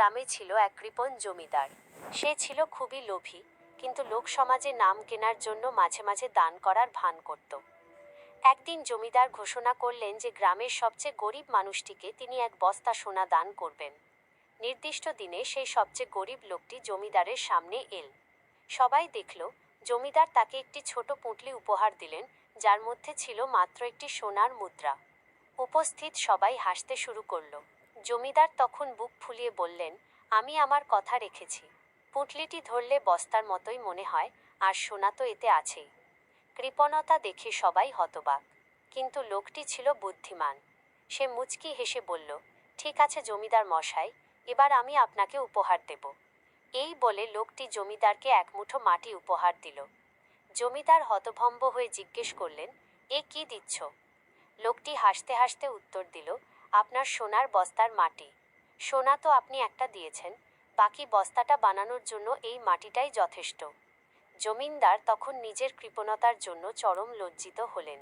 গ্রামে ছিল এক কৃপণ জমিদার। সে ছিল খুবই লোভী, কিন্তু লোক সমাজে নাম কেনার জন্য মাঝে মাঝে দান করার ভান করত। একদিন জমিদার ঘোষণা করলেন যে গ্রামের সবচেয়ে গরিব মানুষটিকে তিনি এক বস্তা সোনা দান করবেন। নির্দিষ্ট দিনে সেই সবচেয়ে গরিব লোকটি জমিদারের সামনে এল। সবাই দেখল, জমিদার তাকে একটি ছোট পুঁটলি উপহার দিলেন, যার মধ্যে ছিল মাত্র একটি সোনার মুদ্রা। উপস্থিত সবাই হাসতে শুরু করল। জমিদার তখন বুক ফুলিয়ে বললেন, আমি আমার কথা রেখেছি। পুঁটলিটি ধরলে বস্তার মতোই মনে হয়, আর সোনা তো এতে আছেই। কৃপণতা দেখে সবাই হতবাক, কিন্তু লোকটি ছিল বুদ্ধিমান। সে মুচকি হেসে বলল, ঠিক আছে জমিদার মশাই, এবার আমি আপনাকে উপহার দেব। এই বলে লোকটি জমিদারকে এক মুঠো মাটি উপহার দিল। জমিদার হতভম্ব হয়ে জিজ্ঞেস করলেন, এ কি দিচ্ছ? লোকটি হাসতে হাসতে উত্তর দিল, আপনার সোনার বস্তার মাটি। সোনা তো আপনি একটা দিয়েছেন, বাকি বস্তাটা বানানোর জন্য এই মাটিটাই যথেষ্ট। জমিদার তখন নিজের কৃপণতার জন্য চরম লজ্জিত হলেন।